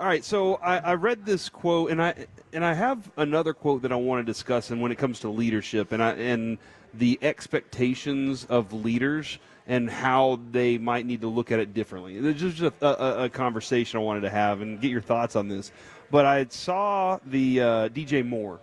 All right, so I read this quote, and I have another quote that I want to discuss, and when it comes to leadership and the expectations of leaders and how they might need to look at it differently. It's just a conversation I wanted to have and get your thoughts on this. But I saw the DJ Moore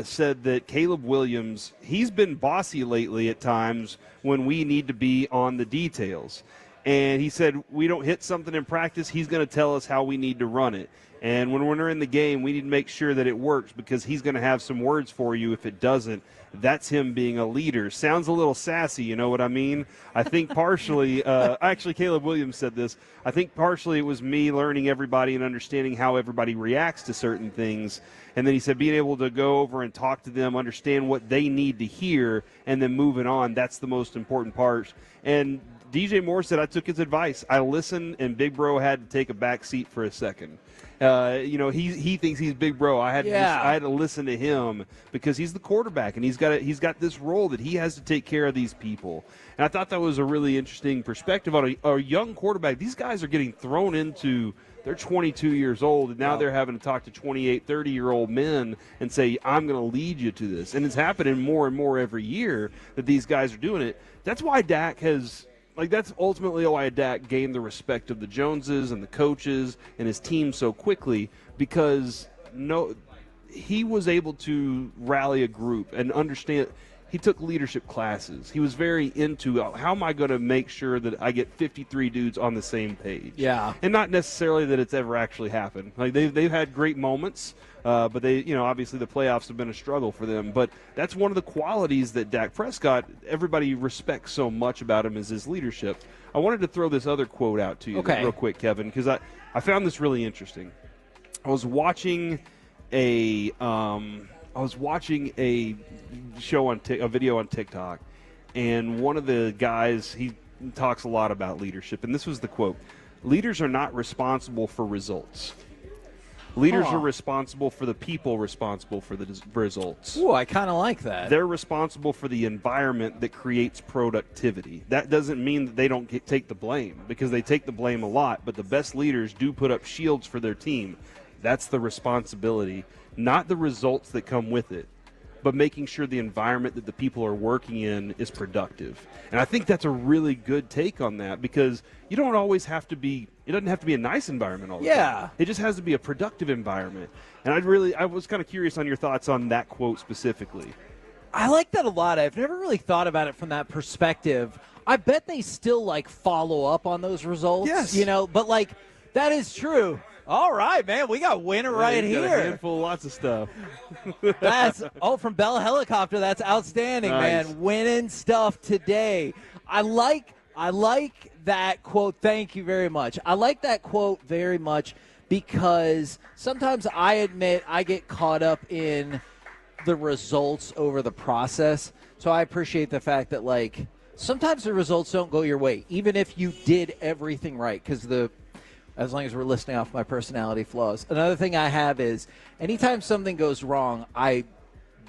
said that Caleb Williams, he's been bossy lately at times when we need to be on the details. And he said, we don't hit something in practice, he's going to tell us how we need to run it. And when we're in the game, we need to make sure that it works because he's going to have some words for you if it doesn't. That's him being a leader. Sounds a little sassy, you know what I mean? I think partially, actually Caleb Williams said this, I think partially it was me learning everybody and understanding how everybody reacts to certain things. And then he said being able to go over and talk to them, understand what they need to hear, and then moving on, that's the most important part. And DJ Moore said, I took his advice. I listened, and Big Bro had to take a back seat for a second. He thinks he's Big Bro. I had to listen to him because he's the quarterback, and he's got this role that he has to take care of these people. And I thought that was a really interesting perspective on a young quarterback. These guys are getting thrown into – they're 22 years old, and now they're having to talk to 28, 30-year-old men and say, I'm going to lead you to this. And it's happening more and more every year that these guys are doing it. That's why Dak has – that's ultimately why Dak gained the respect of the Joneses and the coaches and his team so quickly because he was able to rally a group and understand. He took leadership classes. He was very into how am I going to make sure that I get 53 dudes on the same page. Yeah. And not necessarily that it's ever actually happened. They've had great moments, but obviously the playoffs have been a struggle for them. But that's one of the qualities that Dak Prescott, everybody respects so much about him is his leadership. I wanted to throw this other quote out to you real quick, Kevin, because I found this really interesting. I was watching a video on TikTok, and one of the guys, he talks a lot about leadership, and this was the quote: leaders are not responsible for results. Leaders are responsible for the people responsible for the results. Ooh, I kind of like that. They're responsible for the environment that creates productivity. That doesn't mean that they don't take the blame, because they take the blame a lot, but the best leaders do put up shields for their team. That's the responsibility, not the results that come with it, but making sure the environment that the people are working in is productive. And I think that's a really good take on that, because you don't always have to be – it doesn't have to be a nice environment all the time. It just has to be a productive environment. And I was kind of curious on your thoughts on that quote specifically. I like that a lot. I've never really thought about it from that perspective. I bet they still, follow up on those results. Yes. But, that is true. All right, man, we got winner right here. Got a handful of lots of stuff. That's from Bell Helicopter. That's outstanding, nice. Man. Winning stuff today. I like that quote. Thank you very much. I like that quote very much because sometimes I admit I get caught up in the results over the process. So I appreciate the fact that sometimes the results don't go your way, even if you did everything right, because as long as we're listing off my personality flaws. Another thing I have is anytime something goes wrong, I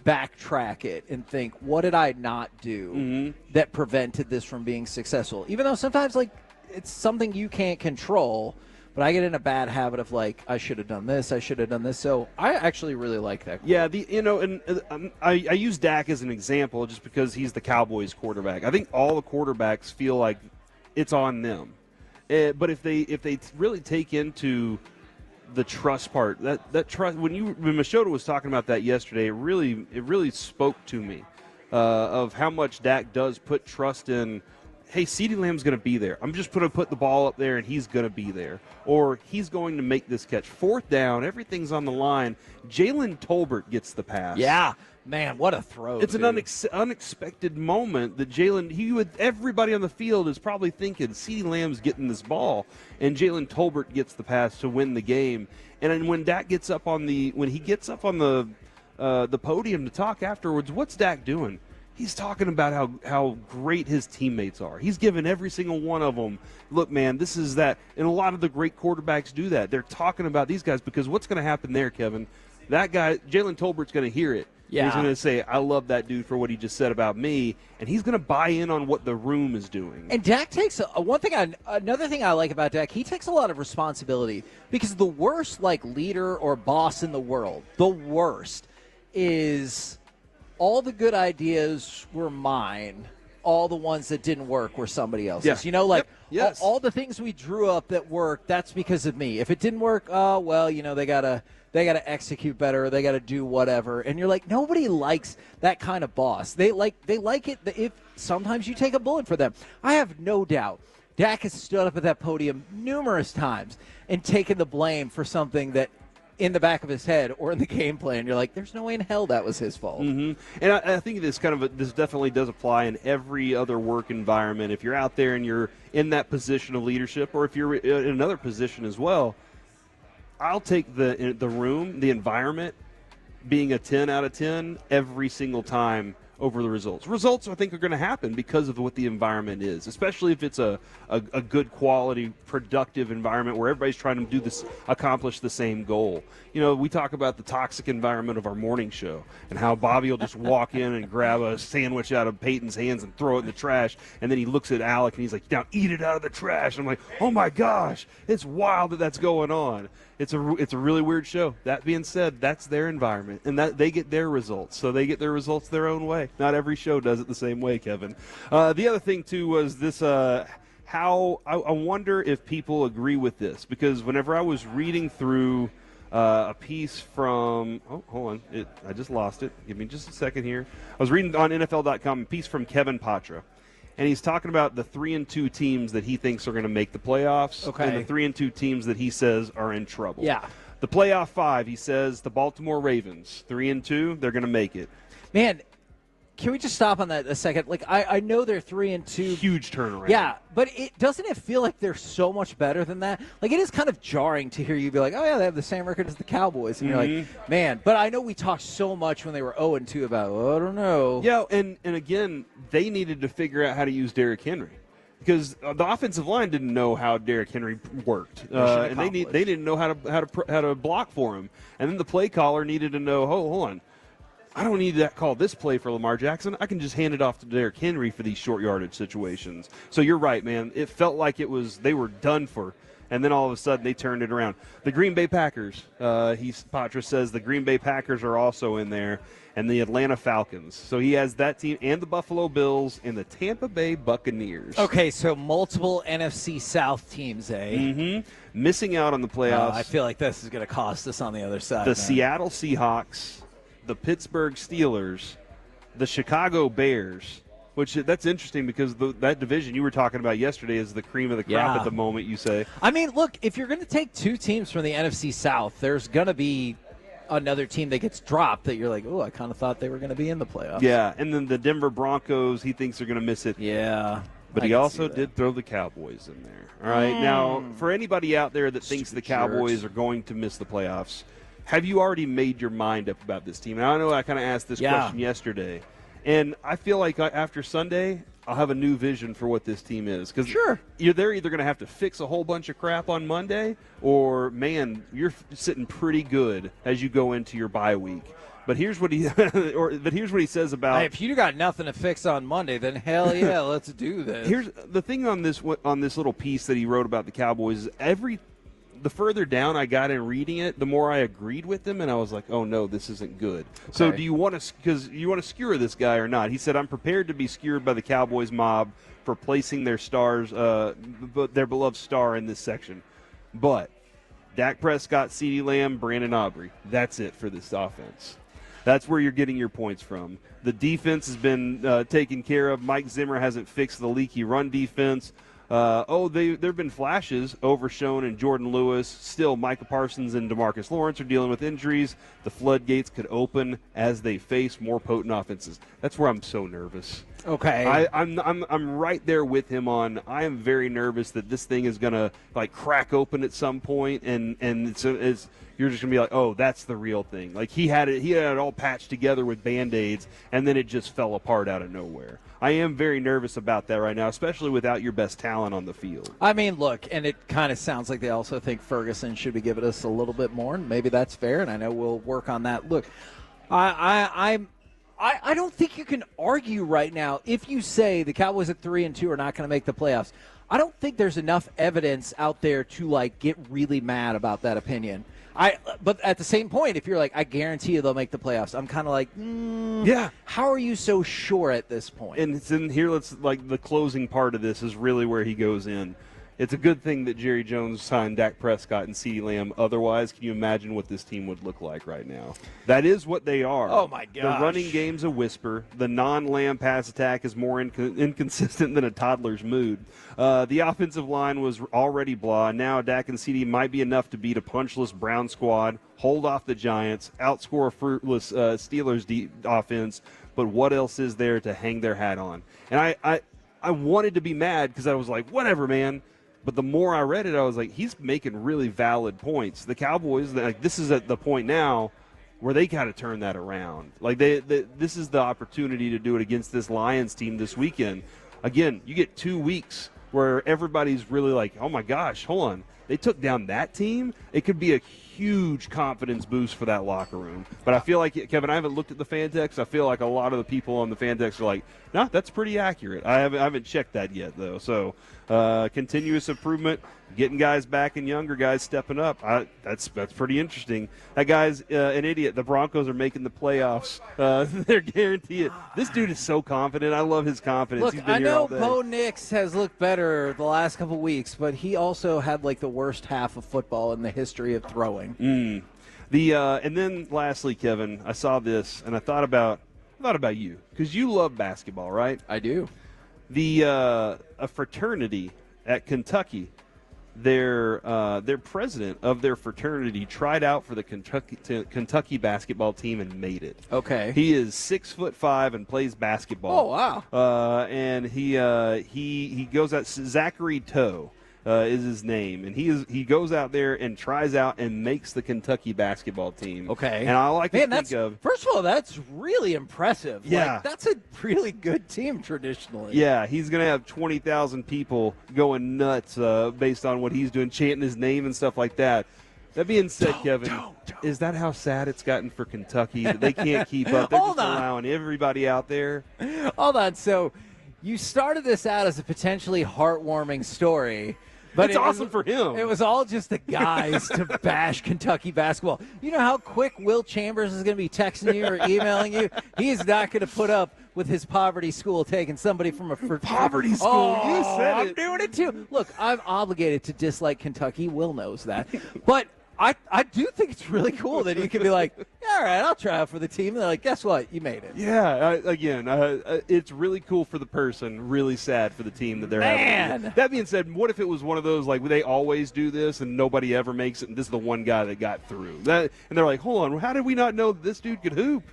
backtrack it and think, what did I not do that prevented this from being successful? Even though sometimes, it's something you can't control, but I get in a bad habit of, I should have done this, I should have done this. So I actually really like that quote. Yeah, I use Dak as an example just because he's the Cowboys quarterback. I think all the quarterbacks feel like it's on them. But if they really take into the trust part, that trust, when Machota was talking about that yesterday, it really spoke to me of how much Dak does put trust in. Hey, CeeDee Lamb's going to be there. I'm just going to put the ball up there, and he's going to be there. Or he's going to make this catch. Fourth down, everything's on the line. Jalen Tolbert gets the pass. Yeah. Man, what a throw. It's an unexpected moment that everybody on the field is probably thinking, CeeDee Lamb's getting this ball, and Jalen Tolbert gets the pass to win the game. And then when Dak gets up on the podium to talk afterwards, what's Dak doing? He's talking about how great his teammates are. He's giving every single one of them, look, man, this is that. And a lot of the great quarterbacks do that. They're talking about these guys because what's going to happen there, Kevin? That guy, Jalen Tolbert's going to hear it. Yeah. He's going to say, I love that dude for what he just said about me, and he's going to buy in on what the room is doing. And Dak takes another thing I like about Dak, he takes a lot of responsibility because the worst leader or boss in the world, the worst is all the good ideas were mine. All the ones that didn't work were somebody else's. Yeah. Yes. all the things we drew up that worked, that's because of me. If it didn't work, they gotta execute better. They gotta do whatever. And you're like, nobody likes that kind of boss. They like it if sometimes you take a bullet for them. I have no doubt Dak has stood up at that podium numerous times and taken the blame for something that in the back of his head or in the game plan, you're like, there's no way in hell that was his fault. Mm-hmm. And I think this definitely does apply in every other work environment. If you're out there and you're in that position of leadership, or if you're in another position as well, I'll take the room, the environment, being a 10 out of 10 every single time over the results. Results, I think, are going to happen because of what the environment is, especially if it's a good quality, productive environment where everybody's trying to accomplish the same goal. We talk about the toxic environment of our morning show and how Bobby will just walk in and grab a sandwich out of Peyton's hands and throw it in the trash, and then he looks at Alec and he's like, now eat it out of the trash. And I'm like, oh my gosh, it's wild that's going on. It's a really weird show. That being said, that's their environment, and that they get their results. So they get their results their own way. Not every show does it the same way, Kevin. The other thing, too, was this how I wonder if people agree with this, because whenever I was reading through a piece from – oh, hold on. I just lost it. Give me just a second here. I was reading on NFL.com a piece from Kevin Patra. And he's talking about the 3-2 teams that he thinks are going to make the playoffs, and the 3-2 teams that he says are in trouble. Yeah. The playoff 5, he says, the Baltimore Ravens, 3-2, they're going to make it. Man, can we just stop on that a second? I know they're 3-2. Huge turnaround. Yeah, but doesn't it feel like they're so much better than that? It is kind of jarring to hear you be like, oh, yeah, they have the same record as the Cowboys. And you're like, man. But I know we talked so much when they were 0-2 about, I don't know. Yeah, and again, they needed to figure out how to use Derrick Henry, because the offensive line didn't know how Derrick Henry worked, and they didn't know how to block for him. And then the play caller needed to know, hold on. I don't need to call this play for Lamar Jackson. I can just hand it off to Derrick Henry for these short yardage situations. So you're right, man. It felt like they were done for, and then all of a sudden they turned it around. The Green Bay Packers, Patra says the Green Bay Packers are also in there, and the Atlanta Falcons. So he has that team and the Buffalo Bills and the Tampa Bay Buccaneers. Okay, so multiple NFC South teams, eh? Mm-hmm. Missing out on the playoffs. I feel like this is going to cost us on the other side. The Seattle Seahawks, the Pittsburgh Steelers, the Chicago Bears, which that's interesting because that division you were talking about yesterday is the cream of the crop at the moment, you say. I mean, look, if you're going to take two teams from the NFC South, there's going to be another team that gets dropped that you're like, oh, I kind of thought they were going to be in the playoffs. Yeah, and then the Denver Broncos, he thinks they're going to miss it. Yeah. But he also did throw the Cowboys in there. All right, now, for anybody out there that thinks the Cowboys are going to miss the playoffs, have you already made your mind up about this team? And I know I kind of asked this question yesterday, and I feel like after Sunday, I'll have a new vision for what this team is. Because they're either going to have to fix a whole bunch of crap on Monday, or, man, you're sitting pretty good as you go into your bye week. But here's what he says about. Hey, if you got nothing to fix on Monday, then hell yeah, let's do this. Here's the thing on this little piece that he wrote about the Cowboys. The further down I got in reading it, the more I agreed with him, and I was like, oh, no, this isn't good. Okay. So do you want to skewer this guy or not? He said, I'm prepared to be skewered by the Cowboys mob for placing their their beloved star in this section. But Dak Prescott, CeeDee Lamb, Brandon Aubrey, that's it for this offense. That's where you're getting your points from. The defense has been taken care of. Mike Zimmer hasn't fixed the leaky run defense. There have been flashes. Overshown and Jordan Lewis. Still, Micah Parsons and DeMarcus Lawrence are dealing with injuries. The floodgates could open as they face more potent offenses. That's where I'm so nervous. Okay. I'm right there with him on. I am very nervous that this thing is gonna crack open at some point, and it's you're just gonna be like, oh, that's the real thing. Like he had it all patched together with Band-Aids, and then it just fell apart out of nowhere. I am very nervous about that right now, especially without your best talent on the field. I mean, look, and it kind of sounds like they also think Ferguson should be giving us a little bit more, and maybe that's fair, and I know we'll work on that. Look, I don't think you can argue right now if you say the Cowboys at 3-2 are not going to make the playoffs. I don't think there's enough evidence out there to like get really mad about that opinion. But at the same point, if you're like, I guarantee you they'll make the playoffs, I'm kind of like, yeah. How are you so sure at this point? And it's in here. Let's like the closing part of this is really where he goes in. It's a good thing that Jerry Jones signed Dak Prescott and CeeDee Lamb. Otherwise, can you imagine what this team would look like right now? That is what they are. Oh, my gosh. The running game's a whisper. The non-Lamb pass attack is more inconsistent than a toddler's mood. The offensive line was already blah. Now Dak and CeeDee might be enough to beat a punchless Brown squad, hold off the Giants, outscore a fruitless Steelers offense. But what else is there to hang their hat on? And I wanted to be mad because I was like, whatever, man. But the more I read it, I was like, he's making really valid points. The Cowboys, like, this is at the point now where they got to turn that around. Like, this is the opportunity to do it against this Lions team this weekend. Again, you get 2 weeks where everybody's really like, oh, my gosh, hold on. They took down that team. It could be a huge confidence boost for that locker room. But I feel like, Kevin, I haven't looked at the fan text. I feel like a lot of the people on the fan text are like, no, that's pretty accurate. I haven't checked that yet, though. So continuous improvement, getting guys back and younger guys stepping up. That's pretty interesting. That guy's an idiot. The Broncos are making the playoffs. They're guaranteed. This dude is so confident. I love his confidence. Look, He's been I here know all day. Bo Nix has looked better the last couple weeks, but he also had like the worst half of football in the history of throwing. And then lastly, Kevin, I saw this and I thought about you because you love basketball, right? I do. A fraternity at Kentucky, their president of their fraternity tried out for the Kentucky basketball team and made it. Okay. He is 6'5" and plays basketball. Oh wow. And he goes out. Zachary Toe is his name, and he goes out there and tries out and makes the Kentucky basketball team. Okay. And I like to think that's, of. First of all, that's really impressive. Yeah. Like, that's a really good team traditionally. Yeah, he's going to have 20,000 people going nuts based on what he's doing, chanting his name and stuff like that. That being said, Kevin, is that how sad it's gotten for Kentucky that they can't keep up? They're just allowing everybody out there. Hold on. So you started this out as a potentially heartwarming story. But it's awesome for him. It was all just the guys to bash Kentucky basketball. You know how quick Will Chambers is going to be texting you or emailing you? He's not going to put up with his poverty school taking somebody from a poverty school. Oh, you said I'm it. doing it too. Look, I'm obligated to dislike Kentucky. Will knows that. But I do think it's really cool that you can be like, yeah, all right, I'll try out for the team. And they're like, guess what? You made it. Yeah, it's really cool for the person, really sad for the team that they're having. That being said, what if it was one of those, like, they always do this and nobody ever makes it, and this is the one guy that got through? And they're like, hold on, how did we not know this dude could hoop?